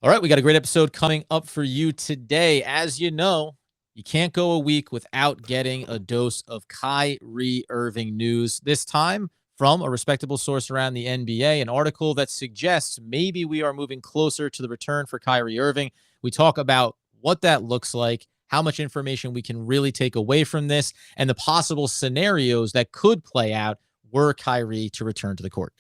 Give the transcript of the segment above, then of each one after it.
All right, we got a great episode coming up for you today. As you know, you can't go a week without getting a dose of Kyrie Irving news. This time from a respectable source around the NBA, an article that suggests maybe we are moving closer to the return for Kyrie Irving. We talk about what that looks like, how much information we can really take away from this, and the possible scenarios that could play out were Kyrie to return to the court.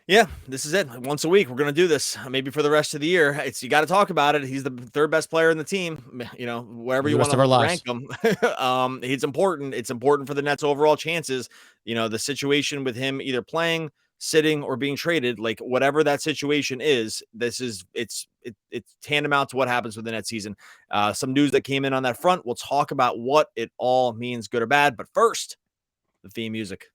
Yeah, this is it. Once a week, we're going to do this. Maybe for the rest of the year. You got to talk about it. He's the third best player in the team. Wherever you want to rank him. He's important. It's important for the Nets' overall chances. The situation with him either playing, sitting, or being traded, like whatever that situation is, it's tantamount to what happens with the Nets season. Some news that came in on that front. We'll talk about what it all means, good or bad. But first, the theme music.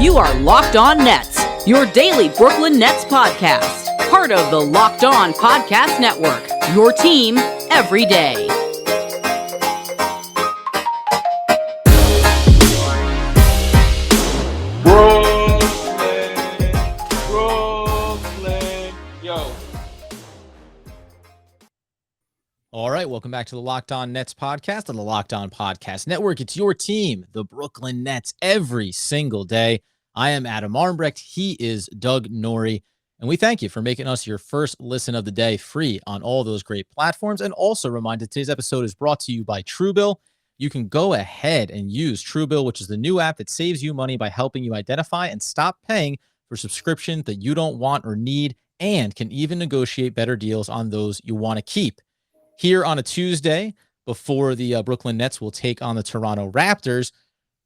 You are Locked On Nets, your daily Brooklyn Nets podcast. Part of the Locked On Podcast Network, your team every day. Brooklyn, yo. All right, welcome back to the Locked On Nets podcast on the Locked On Podcast Network. It's your team, the Brooklyn Nets, every single day. I am Adam Armbrecht. He is Doug Norrie. And we thank you for making us your first listen of the day, free on all those great platforms. And also remind today's episode is brought to you by Truebill. You can go ahead and use Truebill, which is the new app that saves you money by helping you identify and stop paying for subscriptions that you don't want or need, and can even negotiate better deals on those you want to keep. Here on a Tuesday, before the Brooklyn Nets will take on the Toronto Raptors,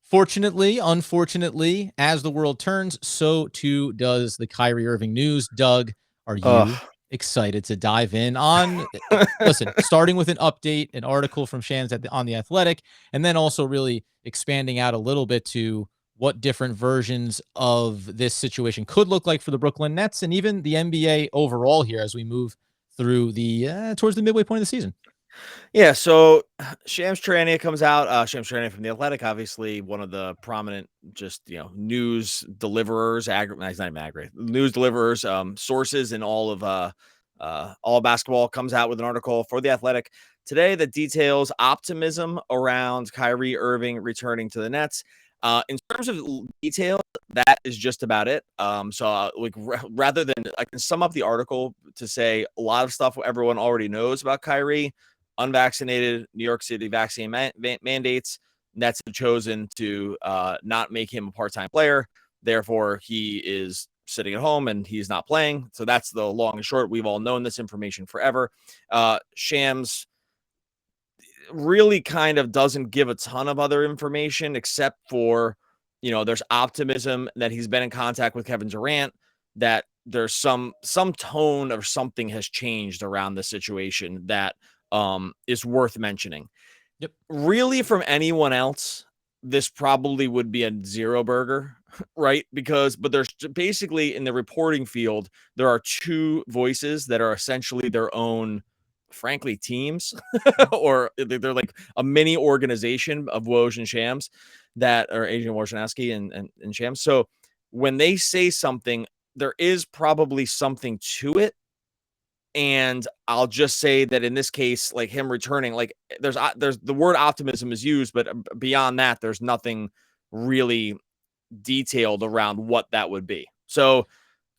fortunately, unfortunately, as the world turns, so too does the Kyrie Irving news. Doug, are you excited to dive in on, listen, starting with an update, an article from Shams on The Athletic, and then also really expanding out a little bit to what different versions of this situation could look like for the Brooklyn Nets and even the NBA overall here as we move through the towards the midway point of the season. Yeah, so Shams Charania comes out. Shams Charania from The Athletic, obviously one of the prominent news deliverers, news deliverers, sources in all basketball, comes out with an article for The Athletic today that details optimism around Kyrie Irving returning to the Nets. In terms of detail, that is just about it. Rather than, I can sum up the article to say a lot of stuff everyone already knows about Kyrie. Unvaccinated, New York City vaccine mandates. Nets have chosen to not make him a part-time player. Therefore, he is sitting at home and he's not playing. So that's the long and short. We've all known this information forever. Shams really kind of doesn't give a ton of other information except for, there's optimism that he's been in contact with Kevin Durant, that there's some tone or something has changed around the situation that is worth mentioning. Yep. Really, from anyone else, this probably would be a zero burger, right? But there's basically, in the reporting field, there are two voices that are essentially their own, frankly, teams, or they're like a mini organization of Woj and Shams that are Adrian Wojnarowski and Shams. So when they say something, there is probably something to it. And I'll just say that in this case, like him returning, like there's the word optimism is used, but beyond that, there's nothing really detailed around what that would be. So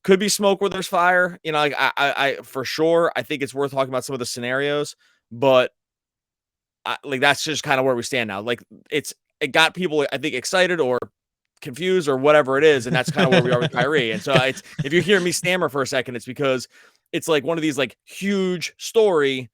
could be smoke where there's fire. I for sure, I think it's worth talking about some of the scenarios, but that's just kind of where we stand now. Like it got people, I think, excited or confused or whatever it is, and that's kind of where we are with Kyrie. And so if you hear me stammer for a second, it's because it's like one of these like huge story,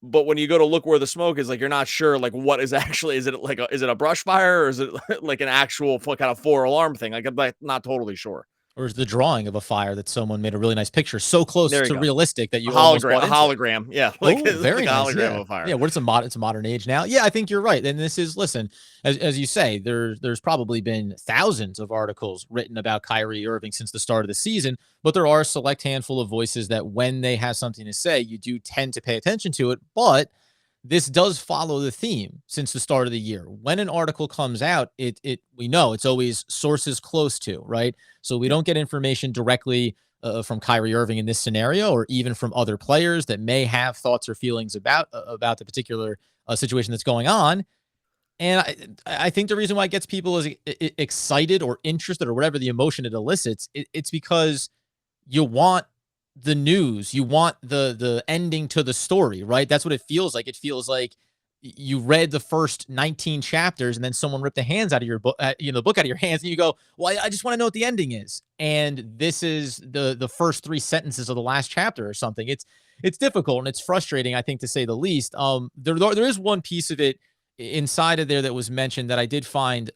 but when you go to look where the smoke is, like you're not sure like what is actually, is it a brush fire or is it like an actual kind of 4-alarm thing? Like I'm not totally sure. Or is the drawing of a fire that someone made a really nice picture so close to realistic that you almost bought into hologram. Yeah. Very nice. Hologram of a fire. Yeah. It's a modern age now. Yeah, I think you're right. And this is, listen, as you say, there's probably been thousands of articles written about Kyrie Irving since the start of the season, but there are a select handful of voices that when they have something to say, you do tend to pay attention to it. But this does follow the theme since the start of the year. When an article comes out, we know it's always sources close to, right? So we Yep. don't get information directly from Kyrie Irving in this scenario, or even from other players that may have thoughts or feelings about the particular situation that's going on. And I think the reason why it gets people is excited or interested or whatever the emotion it elicits, it's because you want the news, you want the ending to the story, right? That's what it feels like. It feels like you read the first 19 chapters and then someone ripped the hands out of your book, the book out of your hands, and you go, "Well, I just want to know what the ending is." And this is the first 3 sentences of the last chapter or something. It's difficult and it's frustrating, I think, to say the least. There is one piece of it inside of there that was mentioned that I did find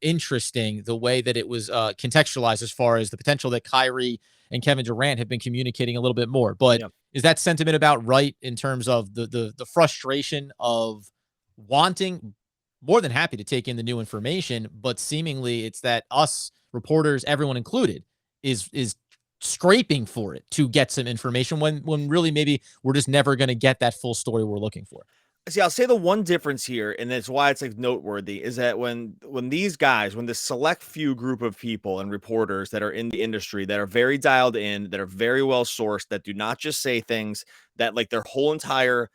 interesting, the way that it was contextualized as far as the potential that Kyrie and Kevin Durant have been communicating a little bit more. But Yep. is that sentiment about right in terms of the frustration of wanting, more than happy to take in the new information, but seemingly it's that us reporters, everyone included, is scraping for it to get some information when really maybe we're just never going to get that full story we're looking for. See, I'll say the one difference here, and it's why it's like noteworthy, is that when these guys, when this select few group of people and reporters that are in the industry that are very dialed in, that are very well sourced, that do not just say things, that like their whole entire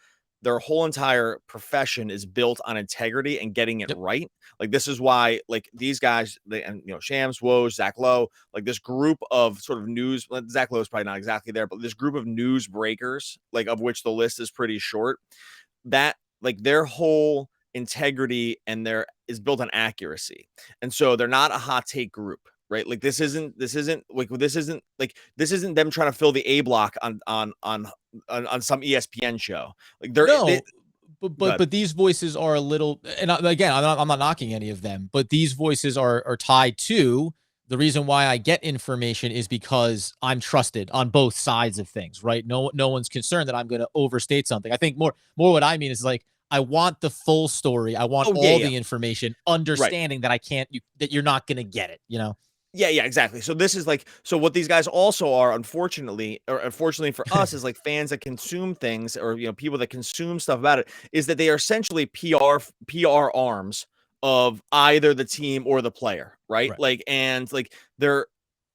profession is built on integrity and getting it Yep. right. Like this is why like these guys, and Shams, Woj, Zach Lowe, like this group of sort of news. Zach Lowe is probably not exactly there, but this group of news breakers, like of which the list is pretty short, that like their whole integrity and their is built on accuracy. And so they're not a hot take group, right? Like this isn't them trying to fill the A block on some ESPN show. Like No, but but good. but these voices are a little, and again, I'm not knocking any of them, but these voices are tied to the reason why I get information is because I'm trusted on both sides of things, right? No one's concerned that I'm going to overstate something. I think more what I mean is like I want the full story. I want Oh yeah, all yeah. the information, Right. understanding that that you're not going to get it, Yeah, yeah, exactly. So this is like so what these guys also are, unfortunately for us, is like fans that consume things, or people that consume stuff about it, is that they are essentially PR arms of either the team or the player, right? Right. Like and like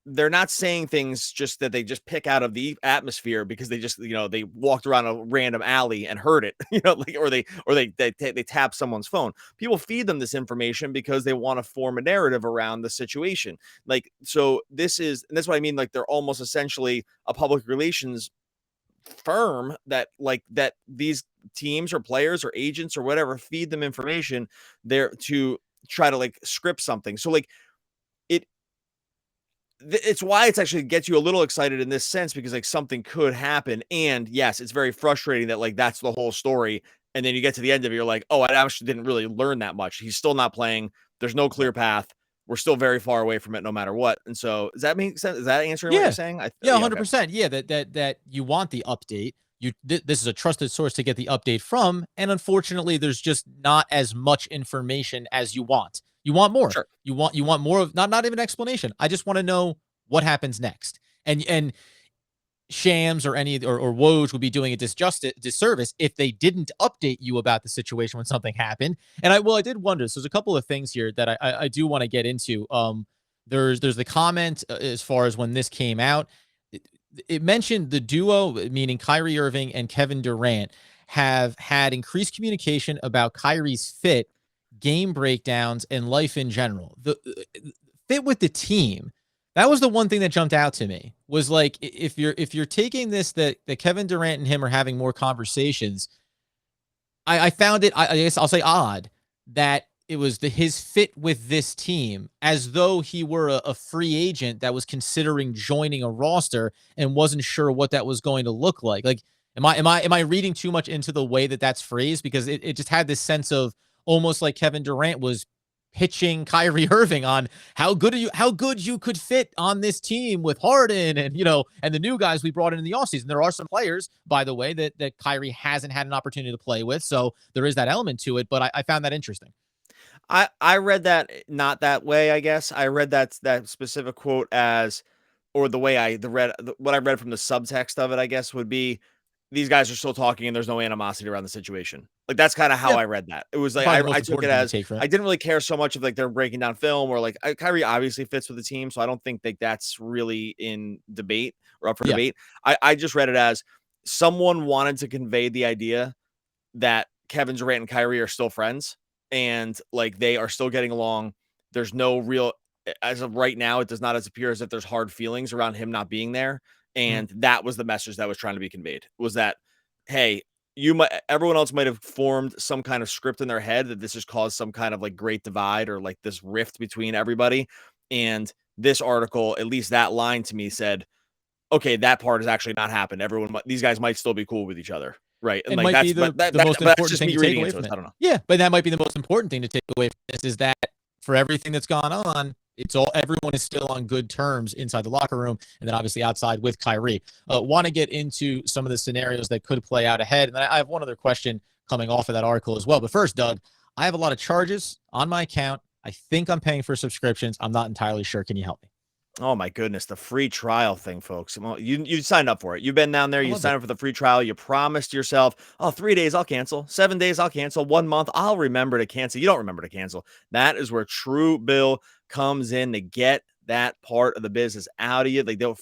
they're not saying things just that they just pick out of the atmosphere because they just they walked around a random alley and heard it, like or they tap someone's phone. People feed them this information because they want to form a narrative around the situation. Like so that's what I mean, like they're almost essentially a public relations firm that these teams or players or agents or whatever feed them information there to try to like script something. So like it it's why it's actually gets you a little excited in this sense, because like something could happen. And yes, it's very frustrating that like that's the whole story. And then you get to the end of it, you're like, oh, I actually didn't really learn that much. He's still not playing. There's no clear Right. path. We're still very far away from it no matter what. And so does that make sense? Is that answering what you're Yeah. saying? Yeah, Yeah, okay. 100%. Yeah, that you want the update. This is a trusted source to get the update from, and unfortunately, there's just not as much information as you want. You want more. Sure. You want more of not even explanation. I just want to know what happens next. And Shams or or Woj would be doing a disservice if they didn't update you about the situation when something happened. And I did wonder. So there's a couple of things here that I do want to get into. There's the comment as far as when this came out. It mentioned the duo, meaning Kyrie Irving and Kevin Durant, have had increased communication about Kyrie's fit, game breakdowns, and life in general. The fit with the team, that was the one thing that jumped out to me. Was like if you're taking this that Kevin Durant and him are having more conversations, I found it, I guess I'll say, odd that it was his fit with this team, as though he were a free agent that was considering joining a roster and wasn't sure what that was going to look like. Like, am I reading too much into the way that that's phrased? Because it just had this sense of almost like Kevin Durant was pitching Kyrie Irving on how good you could fit on this team with Harden and the new guys we brought in the offseason. There are some players, by the way, that Kyrie hasn't had an opportunity to play with. So there is that element to it, but I found that interesting. I read that not that way, I guess. I read that specific quote as, or the way what I read from the subtext of it, I guess, would be these guys are still talking and there's no animosity around the situation. Like, that's kind of how I read that. It was like, Probably the most I took it important thing to as, take from it. I didn't really care so much of like they're breaking down film or like Kyrie obviously fits with the team. So I don't think that that's really in debate or up for Yeah. debate. I just read it as someone wanted to convey the idea that Kevin Durant and Kyrie are still friends and like they are still getting along. There's no real, as of right now, it does not appear as if there's hard feelings around him not being there. And that was the message that was trying to be conveyed, was that, hey, everyone else might have formed some kind of script in their head that this has caused some kind of like great divide or like this rift between everybody. And this article, at least that line to me said, okay, that part has actually not happened. These guys might still be cool with each other. Right. And It like might be that's the most but that's important just thing me to take reading away into from it. it. I don't know. Yeah, but that might be the most important thing to take away from this is that for everything that's gone on, everyone is still on good terms inside the locker room and then obviously outside with Kyrie. Want to get into some of the scenarios that could play out ahead. And then I have one other question coming off of that article as well. But first, Doug, I have a lot of charges on my account. I think I'm paying for subscriptions. I'm not entirely sure. Can you help me? Oh my goodness, the free trial thing, folks. Well, you signed up for it. You've been down there, I you love signed it. up for the free trial. You promised yourself, oh, 3 days I'll cancel, 7 days I'll cancel, 1 month I'll remember to cancel. You don't remember to cancel. That is where True Bill comes in to get that part of the business out of you. Like they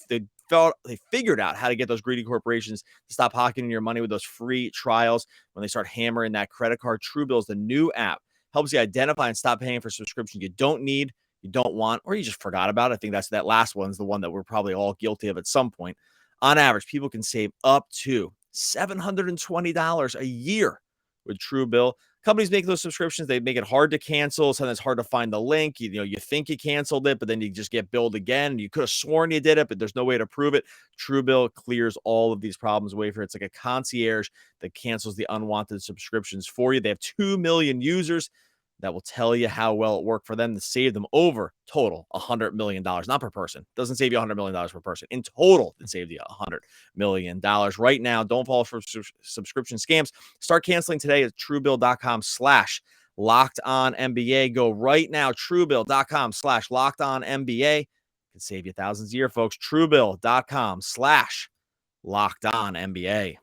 figured out how to get those greedy corporations to stop pocketing your money with those free trials when they start hammering that credit card. True Bill is the new app. Helps you identify and stop paying for subscriptions you don't need, you don't want, or you just forgot about. I think that last one's the one that we're probably all guilty of at some point. On average, people can save up to $720 a year with Truebill. Companies make those subscriptions. They make it hard to cancel. Sometimes it's hard to find the link. You think you canceled it, but then you just get billed again. You could have sworn you did it, but there's no way to prove it. Truebill clears all of these problems away for you. It's like a concierge that cancels the unwanted subscriptions for you. They have 2 million users that will tell you how well it worked for them to save them over total $100 million, not per person. Doesn't save you $100 million per person. In total, it saved you $100 million. Right now, don't fall for subscription scams. Start canceling today at truebill.com/LockedOnNBA. Go right now, truebill.com/LockedOnNBA. It can save you thousands a year, folks. Truebill.com/LockedOnNBA.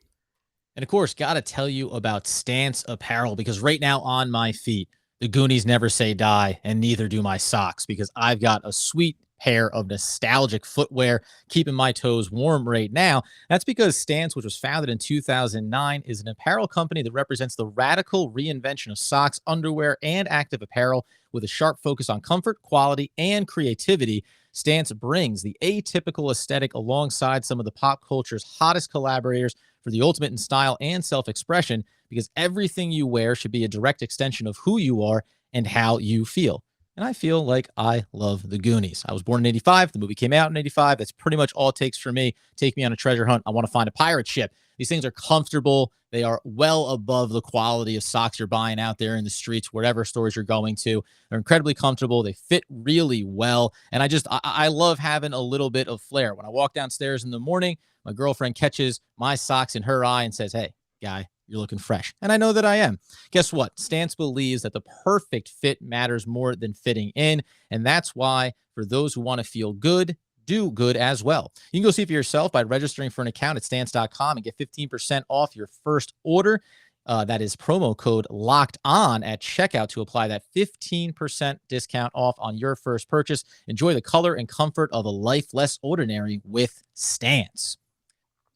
And of course, got to tell you about Stance Apparel because right now on my feet, the Goonies never say die, and neither do my socks because I've got a sweet pair of nostalgic footwear keeping my toes warm right now. That's because Stance, which was founded in 2009, is an apparel company that represents the radical reinvention of socks, underwear, and active apparel with a sharp focus on comfort, quality, and creativity. Stance brings the atypical aesthetic alongside some of the pop culture's hottest collaborators for the ultimate in style and self-expression because everything you wear should be a direct extension of who you are and how you feel. And I feel like I love the Goonies. I was born in 85. The movie came out in 85. That's pretty much all it takes for me. Take me on a treasure hunt. I want to find a pirate ship. These things are comfortable. They are well above the quality of socks you're buying out there in the streets, wherever stores you're going to. They're incredibly comfortable. They fit really well. And I love having a little bit of flair. When I walk downstairs in the morning, my girlfriend catches my socks in her eye and says, "Hey, guy, you're looking fresh." And I know that I am. Guess what? Stance believes that the perfect fit matters more than fitting in. And that's why for those who want to feel good, do good as well. You can go see for yourself by registering for an account at stance.com and get 15% off your first order. That is promo code locked on at checkout to apply that 15% discount off on your first purchase. Enjoy the color and comfort of a life less ordinary with Stance.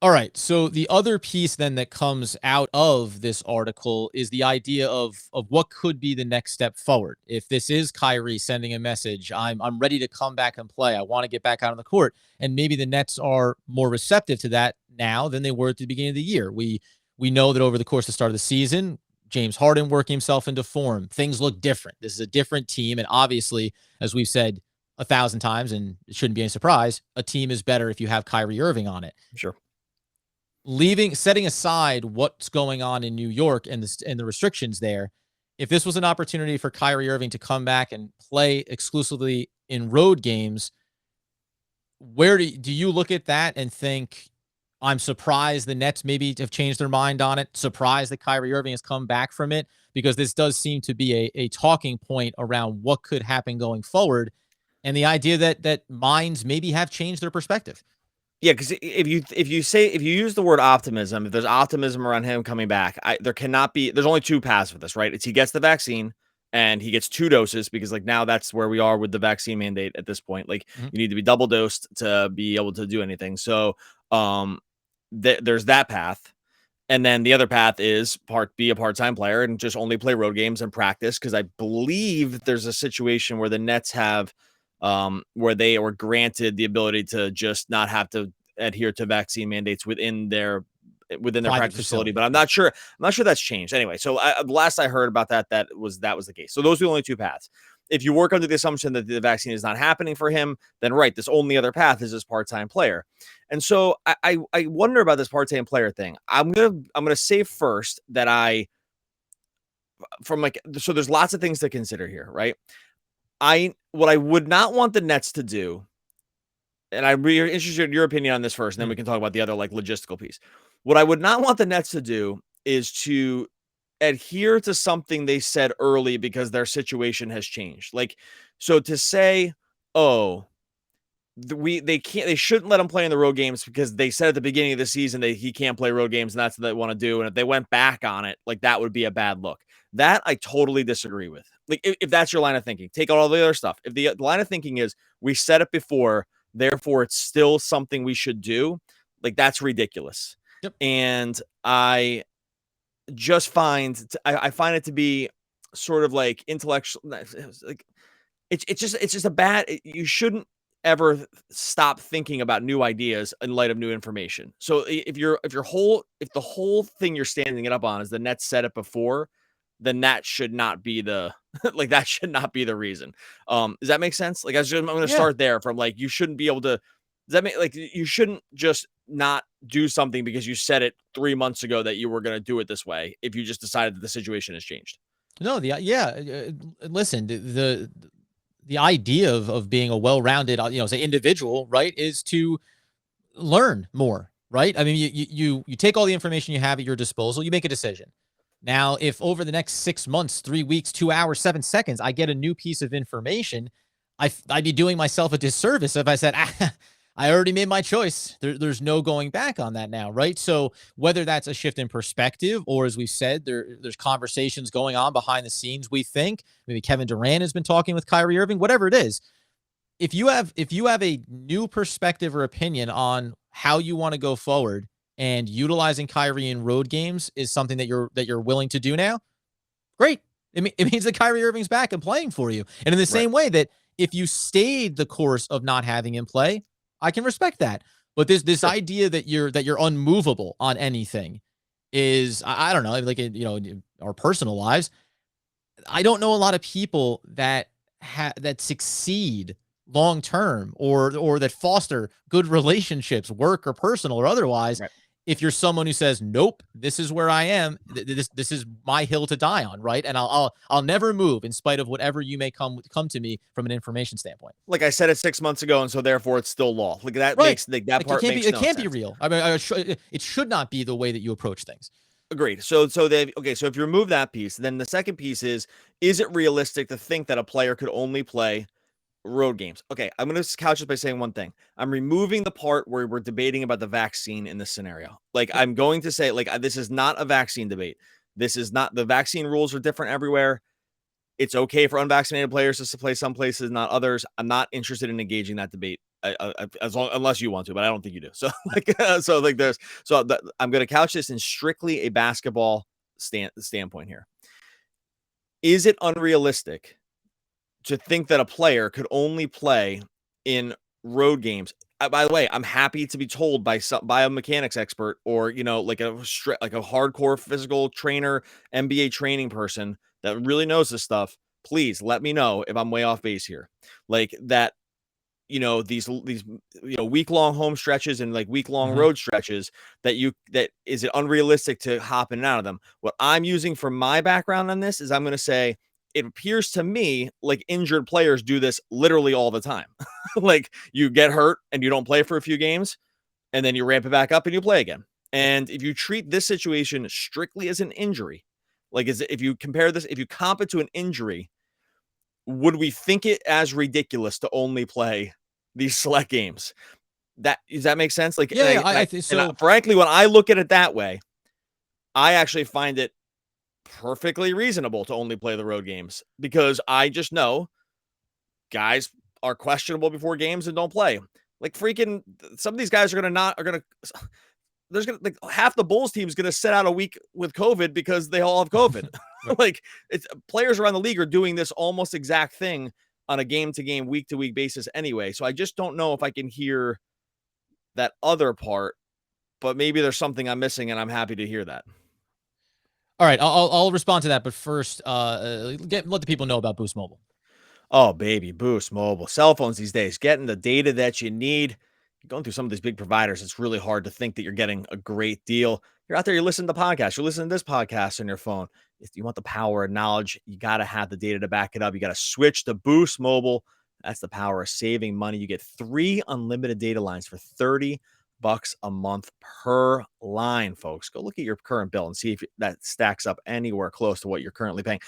All right. So the other piece then that comes out of this article is the idea of what could be the next step forward. If this is Kyrie sending a message, I'm ready to come back and play. I want to get back out on the court. And maybe the Nets are more receptive to that now than they were at the beginning of the year. We know that over the course of the start of the season, James Harden working himself into form. Things look different. This is a different team. And obviously, as we've said 1,000 times, and it shouldn't be any surprise, a team is better if you have Kyrie Irving on it. Sure. Setting aside what's going on in New York and the restrictions there, if this was an opportunity for Kyrie Irving to come back and play exclusively in road games, where do you look at that and think, I'm surprised the Nets maybe have changed their mind on it, surprised that Kyrie Irving has come back from it, because this does seem to be a talking point around what could happen going forward and the idea that minds maybe have changed their perspective. Yeah, because if you use the word optimism, if there's optimism around him coming back, there's only two paths for this, right? It's he gets the vaccine and he gets 2 doses, because like now that's where we are with the vaccine mandate at this point. Like Mhm. you need to be double dosed to be able to do anything. So there's that path. And then the other path is be a part-time player and just only play road games and practice. Because I believe there's a situation where the Nets have where they were granted the ability to just not have to adhere to vaccine mandates within their Private practice facility, facility. but I'm not sure. I'm not sure that's changed. Anyway, so the last I heard about that was the case. So those are the only two paths. If you work under the assumption that the vaccine is not happening for him, then right, this only other path is this part-time player. And so I wonder about this part-time player thing. I'm gonna say first that so there's lots of things to consider here, right? What I would not want the Nets to do, and I'm really interested in your opinion on this first, and then we can talk about the other like logistical piece. What I would not want the Nets to do is to adhere to something they said early because their situation has changed. Like, so to say, oh, they shouldn't let him play in the road games because they said at the beginning of the season that he can't play road games and that's what they want to do. And if they went back on it, like that would be a bad look. That I totally disagree with. Like if that's your line of thinking, take out all the other stuff. If the line of thinking is we said it before, therefore it's still something we should do, like that's ridiculous. Yep. And I just I find it to be sort of like intellectual, like it's just a bad. You shouldn't ever stop thinking about new ideas in light of new information. So if the whole thing you're standing it up on is the Nets said it before, then that should not be the like that should not be the reason. Does that make sense? Like I'm going to Yeah. start there from like you shouldn't be able to. Does that make like you shouldn't just not do something because you said it 3 months ago that you were going to do it this way if you just decided that the situation has changed? No, listen, the idea of being a well-rounded, say individual, right, is to learn more, right? I mean, you take all the information you have at your disposal, you make a decision. Now, if over the next 6 months, 3 weeks, 2 hours, 7 seconds, I get a new piece of information, I'd be doing myself a disservice if I said, I already made my choice. There's no going back on that now, right? So whether that's a shift in perspective, or as we've said, there's conversations going on behind the scenes. We think maybe Kevin Durant has been talking with Kyrie Irving, whatever it is. If you have a new perspective or opinion on how you want to go forward, and utilizing Kyrie in road games is something that you're willing to do now, great. It means that Kyrie Irving's back and playing for you. And in the same way that if you stayed the course of not having him play, I can respect that. But this idea that you're unmovable on anything is, I don't know, like in our personal lives. I don't know a lot of people that that succeed long term, or that foster good relationships, work or personal or otherwise. Right. If you're someone who says, "Nope, this is where I am. This is my hill to die on," right? And I'll never move in spite of whatever you may come to me from an information standpoint. Like I said it 6 months ago, and so therefore it's still law. Like that Right. makes like that Like part makes it no can't sense. be real. I mean, it should not be the way that you approach things. Agreed. So if you remove that piece, then the second piece is it realistic to think that a player could only play road games? Okay, I'm going to couch this by saying one thing. I'm removing the part where we're debating about the vaccine in this scenario. Like I'm going to say, like this is not a vaccine debate. This is not, the vaccine rules are different everywhere. It's okay for unvaccinated players to play some places, not others. I'm not interested in engaging that debate unless you want to, but I don't think you do. So I'm going to couch this in strictly a basketball standpoint here. Is it unrealistic to think that a player could only play in road games? By the way, I'm happy to be told by a mechanics expert, or like a hardcore physical trainer, NBA training person that really knows this stuff. Please let me know if I'm way off base here. Like that, these week-long home stretches and like week-long road stretches that is it unrealistic to hop in and out of them? What I'm using for my background on this is I'm going to say, it appears to me like injured players do this literally all the time. Like you get hurt and you don't play for a few games, and then you ramp it back up and you play again. And if you treat this situation strictly as an injury, if you comp it to an injury, would we think it as ridiculous to only play these select games? Does that make sense? Like, Yeah, I think so. Frankly, when I look at it that way, I actually find it perfectly reasonable to only play the road games because I just know guys are questionable before games and don't play. Like freaking some of these guys there's gonna like half the Bulls team is gonna sit out a week with COVID because they all have COVID. Like it's players around the league are doing this almost exact thing on a game to game, week to week basis anyway. So I just don't know if I can hear that other part, but maybe there's something I'm missing, and I'm happy to hear that. All right, I'll respond to that, but first, let the people know about Boost Mobile. Oh, baby, Boost Mobile. Cell phones these days, getting the data that you need. You're going through some of these big providers, it's really hard to think that you're getting a great deal. You're out there, you're listening to podcasts, you're listening to this podcast on your phone. If you want the power of knowledge, you got to have the data to back it up. You got to switch to Boost Mobile. That's the power of saving money. You get 3 unlimited data lines for $30 a month per line, folks. Go look at your current bill and see if that stacks up anywhere close to what you're currently paying.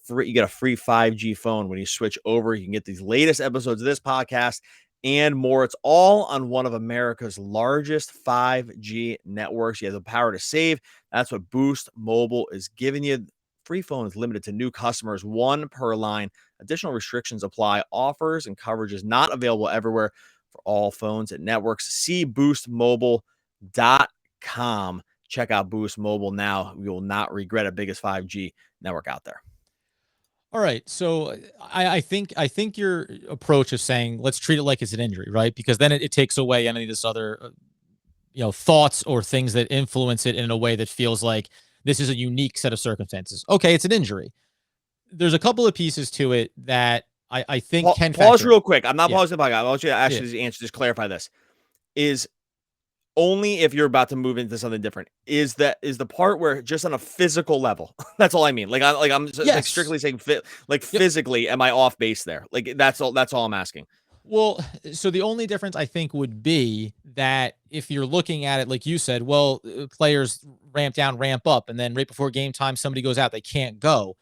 You get a free 5G phone when you switch over. You can get these latest episodes of this podcast and more. It's all on one of America's largest 5G networks. You have the power to save. That's what Boost Mobile is giving you. Free phone is limited to new customers, 1 per line. Additional restrictions apply. Offers and coverage is not available everywhere for all phones and networks. See boostmobile.com. Check out Boost Mobile now. You will not regret it. Biggest 5G network out there. All right. So I think your approach of saying, let's treat it like it's an injury, right? Because then it takes away any of this other, thoughts or things that influence it in a way that feels like this is a unique set of circumstances. Okay. It's an injury. There's a couple of pieces to it that I think can pause real quick. I'm not pausing the podcast. I want you to actually answer, just clarify this. Is only if you're about to move into something different. Is the part where just on a physical level, that's all I mean. Like I'm just, like strictly saying physically, am I off base there? Like that's all I'm asking. Well, so the only difference I think would be that if you're looking at it, like you said, well, players ramp down, ramp up, and then right before game time, somebody goes out, they can't go.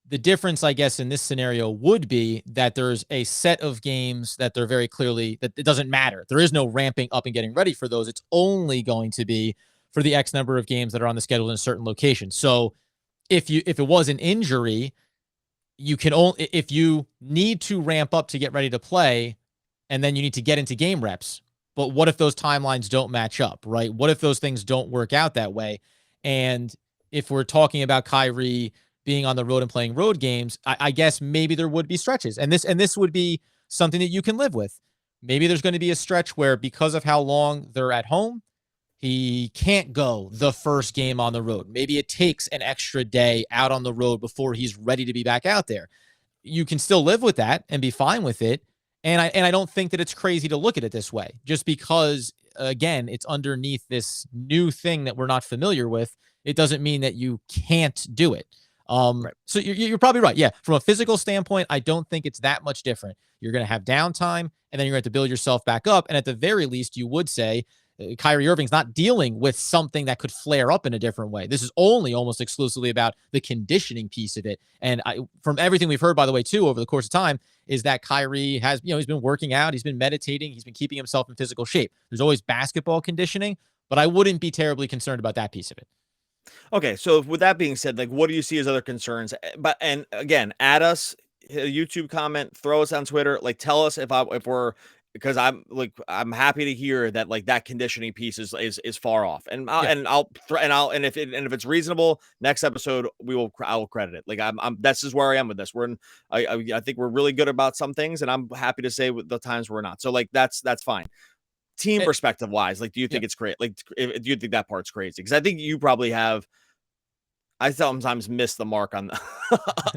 The difference, I guess, in this scenario would be that there's a set of games that they're very clearly that it doesn't matter. There is no ramping up and getting ready for those. It's only going to be for the X number of games that are on the schedule in a certain location. So if it was an injury, you can only, if you need to ramp up to get ready to play, and then you need to get into game reps. But what if those timelines don't match up, right? What if those things don't work out that way? And if we're talking about Kyrie being on the road and playing road games, I guess maybe there would be stretches. And this would be something that you can live with. Maybe there's going to be a stretch where because of how long they're at home, he can't go the first game on the road. Maybe it takes an extra day out on the road before he's ready to be back out there. You can still live with that and be fine with it. And I don't think that it's crazy to look at it this way, just because, again, it's underneath this new thing that we're not familiar with. It doesn't mean that you can't do it. Right. So you're probably right. Yeah. From a physical standpoint, I don't think it's that much different. You're going to have downtime and then you're going to build yourself back up. And at the very least, you would say Kyrie Irving's not dealing with something that could flare up in a different way. This is only almost exclusively about the conditioning piece of it. And from everything we've heard, by the way, too, over the course of time, is that Kyrie has, he's been working out, he's been meditating, he's been keeping himself in physical shape. There's always basketball conditioning, but I wouldn't be terribly concerned about that piece of it. Okay, so with that being said, like, what do you see as other concerns? And again, add us, hit a YouTube comment, throw us on Twitter, like, tell us if we're, because I'm happy to hear that, like, that conditioning piece is far off, and if it's reasonable, next episode I will credit it. Like that's just where I am with this. I think we're really good about some things, and I'm happy to say with the times we're not. So like that's fine. Team perspective wise, like, do you think it's great? Like, do you think that part's crazy? Because I think you probably have. I sometimes miss the mark on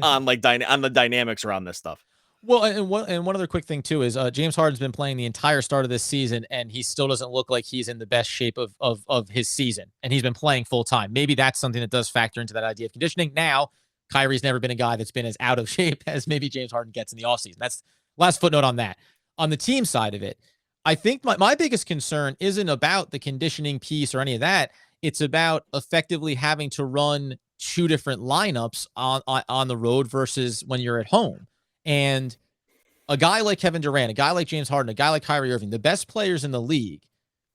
on the dynamics around this stuff. Well, and one other quick thing too is James Harden's been playing the entire start of this season, and he still doesn't look like he's in the best shape of his season, and he's been playing full time. Maybe that's something that does factor into that idea of conditioning. Now, Kyrie's never been a guy that's been as out of shape as maybe James Harden gets in the offseason. That's last footnote on that. On the team side of it, I think my biggest concern isn't about the conditioning piece or any of that. It's about effectively having to run 2 different lineups on the road versus when you're at home. And a guy like Kevin Durant, a guy like James Harden, a guy like Kyrie Irving, the best players in the league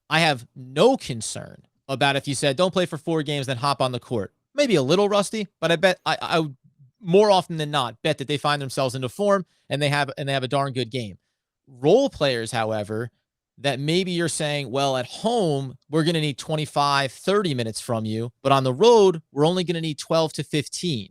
I have no concern about if you said don't play for 4 games, then hop on the court. Maybe a little rusty, but I bet I would more often than not bet that they find themselves into form and they have a darn good game. Role players, however, that maybe you're saying, well, at home, we're going to need 25, 30 minutes from you, but on the road, we're only going to need 12 to 15.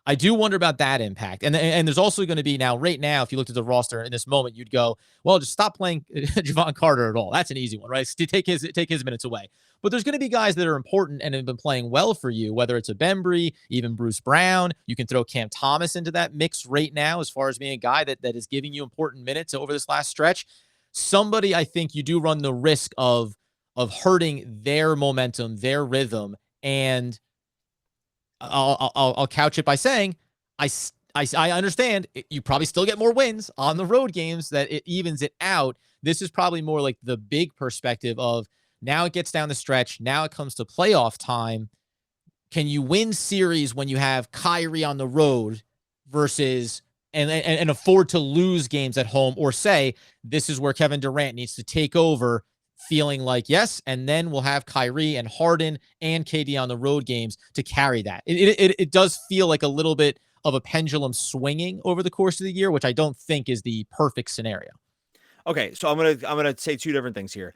I do wonder about that impact. And there's also going to be now, right now, if you looked at the roster in this moment, you'd go, well, just stop playing Javon Carter at all. That's an easy one, right? Take his minutes away. But there's going to be guys that are important and have been playing well for you, whether it's a Bembry, even Bruce Brown. You can throw Cam Thomas into that mix right now as far as being a guy that is giving you important minutes over this last stretch. Somebody I think you do run the risk of hurting their momentum, their rhythm, and I'll couch it by saying I understand you probably still get more wins on the road games, that it evens it out. This is probably more like the big perspective of now it gets down the stretch. Now it comes to playoff time. Can you win series when you have Kyrie on the road versus and afford to lose games at home, or say this is where Kevin Durant needs to take over, feeling like yes, and then we'll have Kyrie and Harden and KD on the road games to carry that. It does feel like a little bit of a pendulum swinging over the course of the year, which I don't think is the perfect scenario. Okay, so I'm gonna say 2 different things here.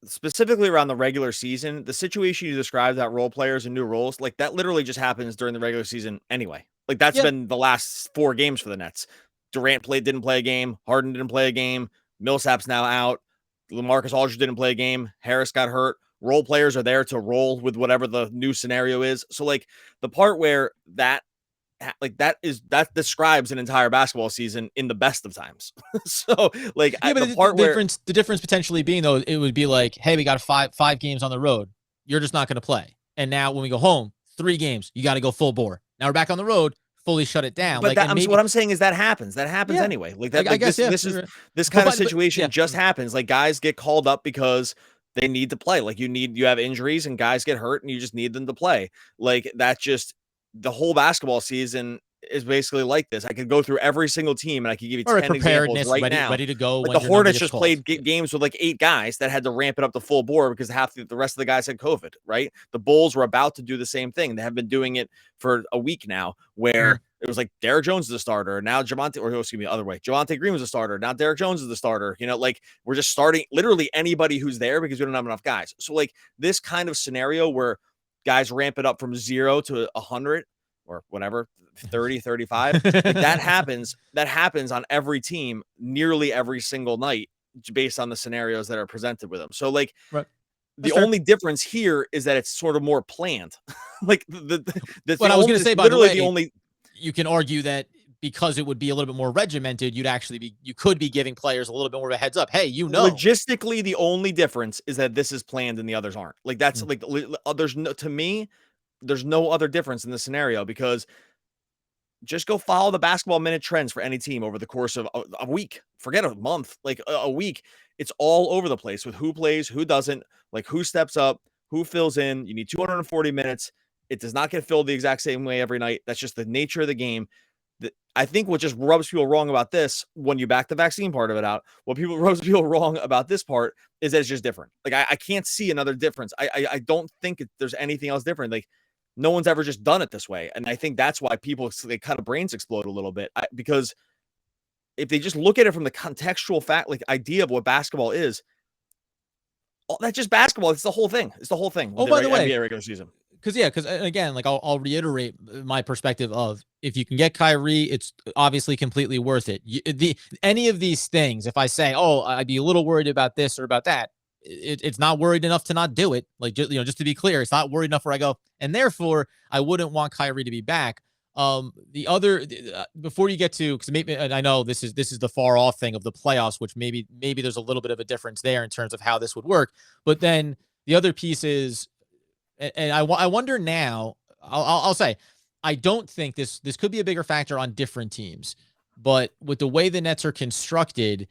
Specifically around the regular season, the situation you described, that role players and new roles, like that literally just happens during the regular season anyway. Like that's been the last 4 games for the Nets. Durant didn't play a game. Harden didn't play a game. Millsap's now out. LaMarcus Aldridge didn't play a game. Harris got hurt. Role players are there to roll with whatever the new scenario is. So like the part where that describes an entire basketball season in the best of times. So like the difference potentially being though, it would be like, hey, we got five games on the road. You're just not going to play. And now when we go home, 3 games, you got to go full bore. Now we're back on the road, fully shut it down. But what I'm saying is that happens. That happens anyway. Like that. This kind of situation just happens. Like guys get called up because they need to play. Like you have injuries and guys get hurt and you just need them to play. Like that just the whole basketball season is basically like this. I could go through every single team and I could give you 10 examples right now. Ready to go. Like the Hornets just played games with like 8 guys that had to ramp it up to full bore because half the rest of the guys had COVID, right? The Bulls were about to do the same thing. They have been doing it for a week now where it was like Derrick Jones is the starter. Now the other way. Javonte Green was a starter. Now Derrick Jones is the starter. You know, like we're just starting literally anybody who's there because we don't have enough guys. So like this kind of scenario where guys ramp it up from 0 to 100 or whatever, 30, 35. Like that happens on every team nearly every single night based on the scenarios that are presented with them. So like the only difference here is that it's sort of more planned. Like what I was going to say, by the way, you can argue that because it would be a little bit more regimented, you could be giving players a little bit more of a heads up. Hey, logistically, the only difference is that this is planned and the others aren't. Like that's like there's no other difference in the scenario because just go follow the basketball minute trends for any team over the course of a week. Forget a month, like a week. It's all over the place with who plays, who doesn't, like who steps up, who fills in. You need 240 minutes. It does not get filled the exact same way every night. That's just the nature of the game. I think what just rubs people wrong about this, when you back the vaccine part of it out, what rubs people wrong about this part is that it's just different. Like I can't see another difference. I don't think there's anything else different. Like no one's ever just done it this way. And I think that's why they kind of brains explode a little bit because if they just look at it from the contextual idea of what basketball is, that's just basketball. It's the whole thing. It's the whole thing. Oh, by the way, NBA regular season. Because again, like I'll reiterate my perspective of if you can get Kyrie, it's obviously completely worth it. Any of these things, if I say, oh, I'd be a little worried about this or about that, it's not worried enough to not do it. Like, just to be clear, it's not worried enough where I go, and therefore I wouldn't want Kyrie to be back. Before you get to, because maybe, and I know this is the far off thing of the playoffs, which maybe there's a little bit of a difference there in terms of how this would work. But then the other piece is, and I wonder now, I'll say, I don't think this could be a bigger factor on different teams, but with the way the Nets are constructed,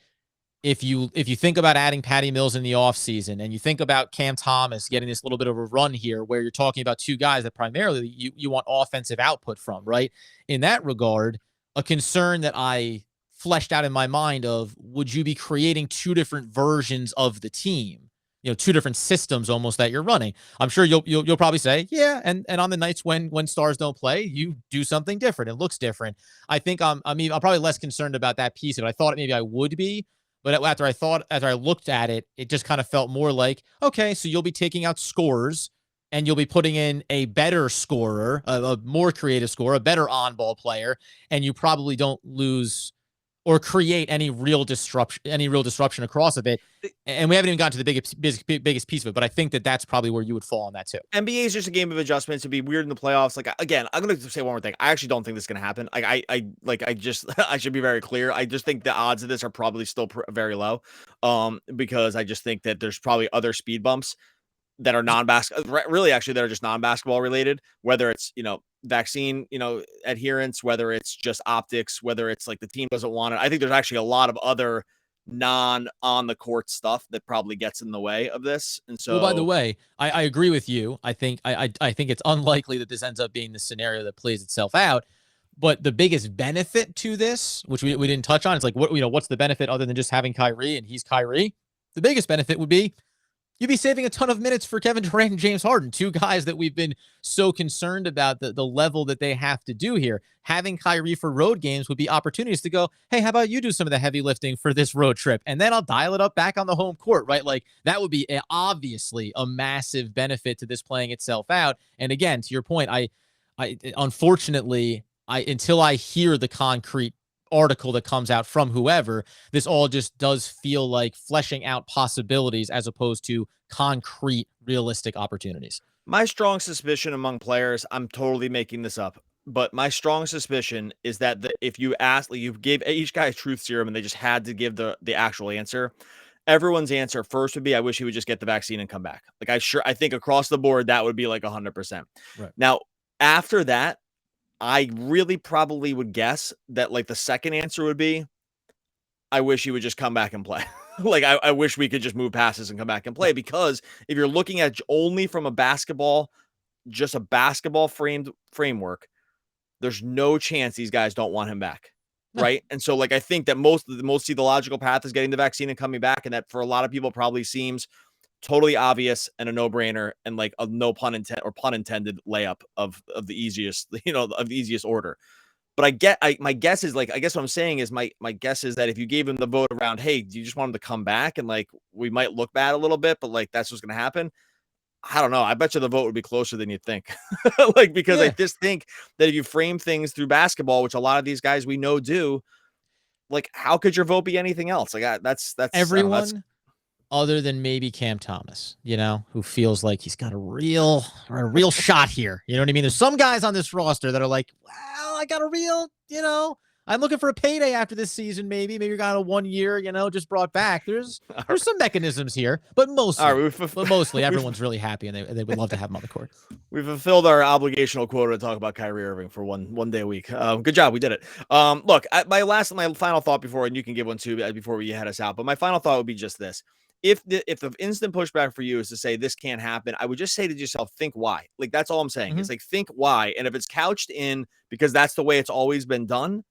if you think about adding Patty Mills in the offseason and you think about Cam Thomas getting this little bit of a run here where you're talking about 2 guys that primarily you want offensive output from, right? In that regard, a concern that I fleshed out in my mind of, would you be creating 2 different versions of the team? two different systems almost that you're running. I'm sure you'll probably say, yeah, and on the nights when stars don't play, you do something different. It looks different. I think I'm probably less concerned about that piece of it. I thought maybe I would be, but after I looked at it, it just kind of felt more like, okay, so you'll be taking out scorers and you'll be putting in a better scorer, a more creative scorer, a better on-ball player, and you probably don't lose or create any real disruption across of it. And we haven't even gotten to the biggest piece of it, but I think that's probably where you would fall on that too. NBA is just a game of adjustments. It'd be weird in the playoffs. Like, again, I'm going to say one more thing. I actually don't think this is going to happen. I should be very clear. I just think the odds of this are probably still very low. Because I just think that there's probably other speed bumps that are non-basketball, really actually that are just non-basketball related, whether it's, vaccine, adherence, whether it's just optics, whether it's like the team doesn't want it. I think there's actually a lot of other non on the court stuff that probably gets in the way of this. And so, well, by the way, I agree with you. I think it's unlikely that this ends up being the scenario that plays itself out. But the biggest benefit to this, which we didn't touch on, it's like, what's the benefit other than just having Kyrie and he's Kyrie? The biggest benefit would be you'd be saving a ton of minutes for Kevin Durant and James Harden, two guys that we've been so concerned about the level that they have to do here. Having Kyrie for road games would be opportunities to go, hey, how about you do some of the heavy lifting for this road trip? And then I'll dial it up back on the home court, right? Like that would be obviously a massive benefit to this playing itself out. And again, to your point, I unfortunately, until I hear the concrete article that comes out from whoever, this all just does feel like fleshing out possibilities as opposed to concrete, realistic opportunities. My strong suspicion among players, I'm totally making this up, but my strong suspicion is that if you you gave each guy a truth serum and they just had to give the actual answer, everyone's answer first would be, I wish he would just get the vaccine and come back. Like I think across the board, that would be like 100%. Right. Now, after that, I really probably would guess that like the second answer would be, I wish he would just come back and play. Like, I wish we could just move passes and come back and play, because if you're looking at only from just a basketball framework, there's no chance these guys don't want him back. No. Right. And so like, I think that most see the logical path is getting the vaccine and coming back. And that for a lot of people probably seems totally obvious and a no-brainer and like a no pun intended layup of the easiest, of the easiest order. But my guess is like, I guess what I'm saying is my guess is that if you gave him the vote around, hey, do you just want him to come back? And like, we might look bad a little bit, but like, that's what's going to happen. I don't know. I bet you the vote would be closer than you'd think. Like, because I just think that if you frame things through basketball, which a lot of these guys we know do, like, how could your vote be anything else? Like, that's everyone other than maybe Cam Thomas, who feels like he's got a real shot here. You know what I mean? There's some guys on this roster that are like, well, I got a real, I'm looking for a payday after this season. Maybe you got a 1 year, just brought back. There's some mechanisms here, but mostly everyone's really happy and they would love to have him on the court. We've fulfilled our obligational quota to talk about Kyrie Irving for one day a week. Good job. We did it. Look, my final thought and you can give one too before we head us out, but my final thought would be just this. If the instant pushback for you is to say this can't happen, I would just say to yourself, think why. Like, that's all I'm saying. It's like, think why. And if it's couched in because that's the way it's always been done,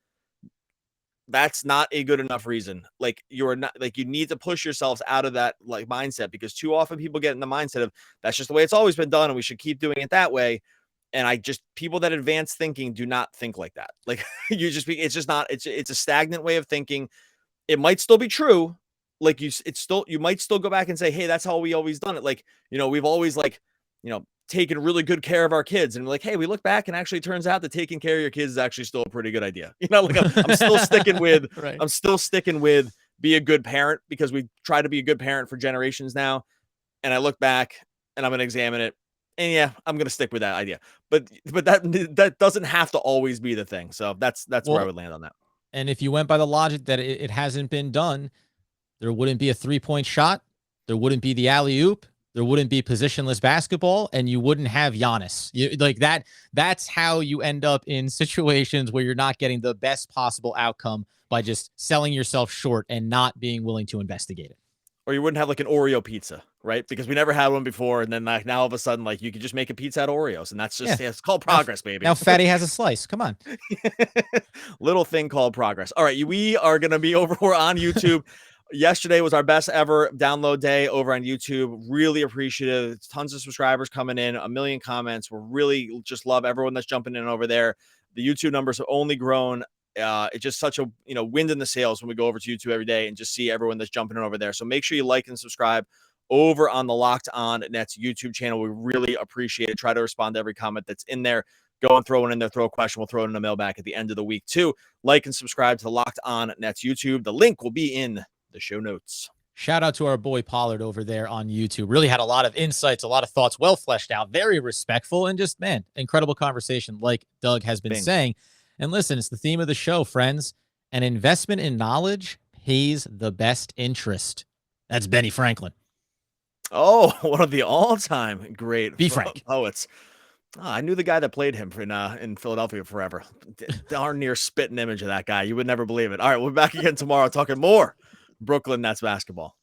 that's not a good enough reason. Like, you're not, like, you need to push yourselves out of that like mindset, because too often people get in the mindset of that's just the way it's always been done and we should keep doing it that way. And people that advance thinking do not think like that. Like, it's a stagnant way of thinking. It might still be true. Like, you might still go back and say, hey, that's how we always done it. Like, we've always taken really good care of our kids. And like, hey, we look back and actually it turns out that taking care of your kids is actually still a pretty good idea. Like I'm still sticking with, right. I'm still sticking with be a good parent, because we try to be a good parent for generations now. And I look back and I'm going to examine it. And yeah, I'm going to stick with that idea, but that doesn't have to always be the thing. So that's where I would land on that. And if you went by the logic that it hasn't been done, there wouldn't be a 3-point shot. There wouldn't be the alley-oop. There wouldn't be positionless basketball, and you wouldn't have Giannis. That's how you end up in situations where you're not getting the best possible outcome by just selling yourself short and not being willing to investigate it. Or you wouldn't have like an Oreo pizza, right? Because we never had one before, and then like now all of a sudden, like, you could just make a pizza out of Oreos, and that's just it's called progress, baby. Now Fatty has a slice. Come on. Little thing called progress. All right, we are going to be over on YouTube. Yesterday was our best ever download day over on YouTube. Really appreciative. Tons of subscribers coming in, a million comments. We're really just love everyone that's jumping in over there. The YouTube numbers have only grown. It's just such a wind in the sails when we go over to YouTube every day and just see everyone that's jumping in over there. So make sure you like and subscribe over on the Locked On Nets YouTube channel. We really appreciate it. Try to respond to every comment that's in there. Go and throw one in there, throw a question. We'll throw it in the mailbag at the end of the week too. Like and subscribe to the Locked On Nets YouTube. The link will be in the show notes. Shout out to our boy Pollard over there on YouTube. Really had a lot of insights, a lot of thoughts, well fleshed out, very respectful, and just, man, incredible conversation, like Doug has been saying. And listen, it's the theme of the show, friends. An investment in knowledge pays the best interest. That's Benny Franklin. Oh, one of the all-time great Frank poets. Oh, I knew the guy that played him in Philadelphia forever. Darn near spitting image of that guy. You would never believe it. All right, we'll be back again tomorrow talking more Brooklyn Nets basketball.